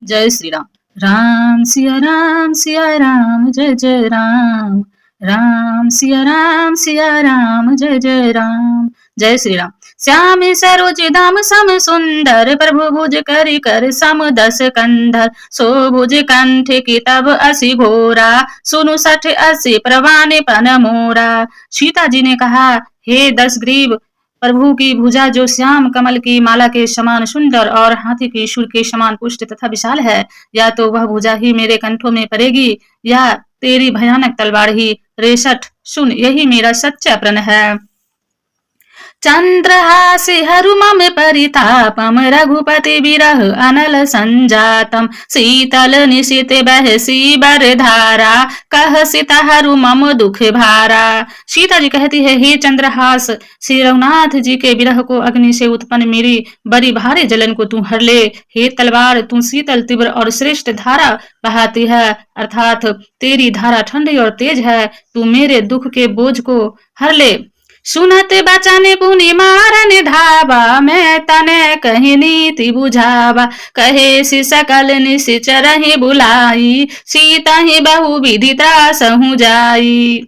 जय श्री राम। राम सिया राम जय जय राम। राम सिया राम जय जय राम। जय श्री राम। श्याम सरोज दाम सम सुंदर प्रभु भुज करि कर सम दस कंधर सो भुज कंठ की तब असी घोरा सुनु सठ असी प्रवान पन मोरा। सीता जी ने कहा, हे दस ग्रीव, प्रभु की भुजा जो श्याम कमल की माला के समान सुंदर और हाथी की शुर के समान पुष्ट तथा विशाल है, या तो वह भुजा ही मेरे कंठों में पड़ेगी या तेरी भयानक तलवार ही। रेसठ सुन, यही मेरा सच्चा प्रण है। चंद्रहासि हरुमम परितापम रघुपति विरह अनल संजातम शीतल निशित बहसी बर धारा कह सीता हरुमम दुख भारा। सीता जी कहती है, हे चंद्रहास, श्री रघुनाथ जी के विरह को अग्नि से उत्पन्न मेरी बड़ी भारी जलन को तू हर ले। हे तलवार, तू शीतल तीव्र और श्रेष्ठ धारा बहाती है, अर्थात तेरी धारा ठंडी और तेज है। तू मेरे दुख के बोझ को हर ले। सुनत बचन पुनि मारन धावा मैं तने कहीं नीति बुझावा कहे सि सकल निश्चर ही बुलाई सीता ही बहु विधि त्रासहु जाई।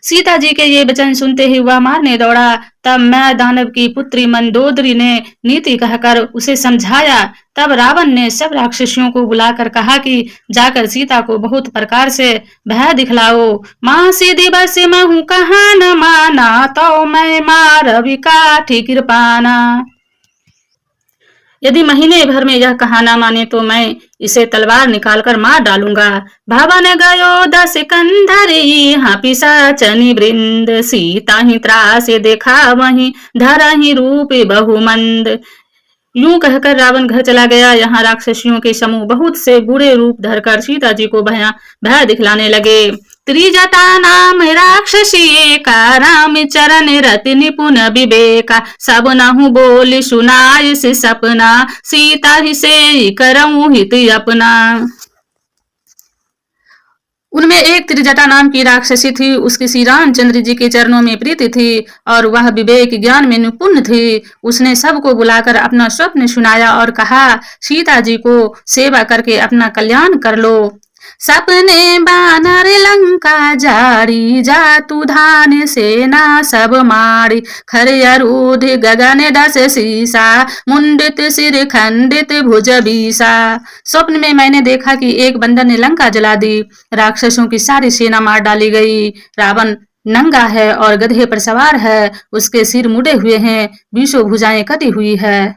सीता जी के ये वचन सुनते ही वह मारने दौड़ा। तब मैं दानव की पुत्री मंदोदरी ने नीति कहकर उसे समझाया। तब रावण ने सब राक्षसियों को बुलाकर कहा कि जाकर सीता को बहुत प्रकार से भय दिखलाओ। माँ सी दिवस महु कहा न माना तो मैं मार विकाठी कृपाना। यदि महीने भर में यह कहा ना माने तो मैं इसे तलवार निकालकर मार डालूंगा। भवन गयो दस कंधरी हाँ पिशाचनि वृंद सीता ही त्रास देखा वहीं धरा ही रूप बहुमंद। यूं कहकर रावण घर चला गया। यहाँ राक्षसियों के समूह बहुत से बुरे रूप धरकर सीता जी को भय दिखलाने लगे। त्रिजटा नाम राक्षसी का राम चरण रति निपुण विवेका सब नहु बोल सुनाय से सपना सीता ही से करऊं हित अपना। उनमें एक त्रिजटा नाम की राक्षसी थी। उसकी श्री रामचंद्र जी के चरणों में प्रीति थी और वह विवेक ज्ञान में निपुण थी। उसने सबको बुलाकर अपना स्वप्न सुनाया और कहा, सीता जी को सेवा करके अपना कल्याण कर लो। सपने बानर लंका जारी जातु धान सेना सब मारी खर अरूध गगन दस सीसा मुंडित सिर खंडित भुज बीसा। स्वप्न में मैंने देखा कि एक बंदर ने लंका जला दी। राक्षसों की सारी सेना मार डाली गई। रावण नंगा है और गधे पर सवार है। उसके सिर मुड़े हुए हैं, बीसों भुजाएं कटी हुई है।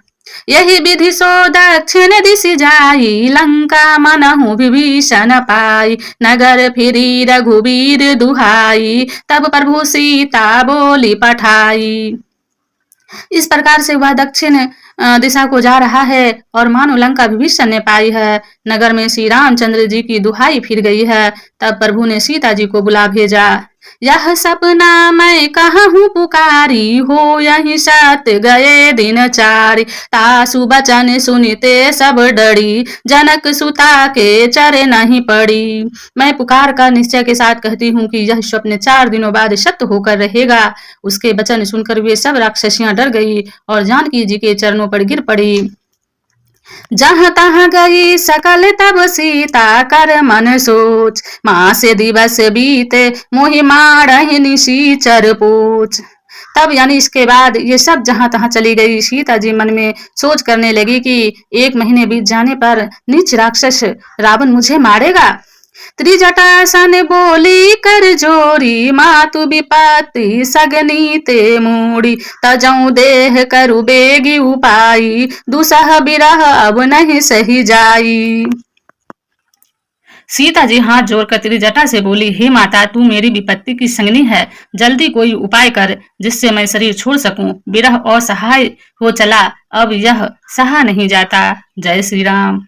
यही विधि सो दक्षिण दिशि जाई लंका मनहु विभीषण पाई नगर फिरी रघुवीर दुहाई तब प्रभु सीता बोली पठाई। इस प्रकार से वह दक्षिण दिशा को जा रहा है और मानो लंका विभीषण ने पाई है। नगर में श्री रामचंद्र जी की दुहाई फिर गई है। तब प्रभु ने सीता जी को बुला भेजा। यह सपना मैं कहूँ पुकारी हो यही सात गए दिन चारी तासु बचन सुनिते सब डरी जनक सुता के चरे नहीं पड़ी। मैं पुकार का निश्चय के साथ कहती हूँ कि यह स्वप्न 4 दिनों बाद सत्य होकर रहेगा। उसके वचन सुनकर वे सब राक्षसियां डर गई और जानकी जी के चरणों पर गिर पड़ी। जहाँ तहाँ गई सकल तब सीता कर मन सोच मास दिवस बीते मोहि मारहि निशिचर पूछ। तब यानी इसके बाद ये सब जहाँ तहाँ चली गई। सीता जी मन में सोच करने लगी कि 1 महीने बीत जाने पर नीच राक्षस रावण मुझे मारेगा। त्रिजटा सन बोली कर जोरी मातु विपत्ति सगनी ते मूड़ी तजऊ देह करु बेगी उपाई दुसह बिरह अब नहीं सही जाई। सीता जी हाथ जोड़कर त्रिजटा से बोली, हे माता, तू मेरी विपत्ति की संगनी है। जल्दी कोई उपाय कर जिससे मैं शरीर छोड़ सकूं। विरह असहाय हो चला, अब यह सहा नहीं जाता। जय श्री राम।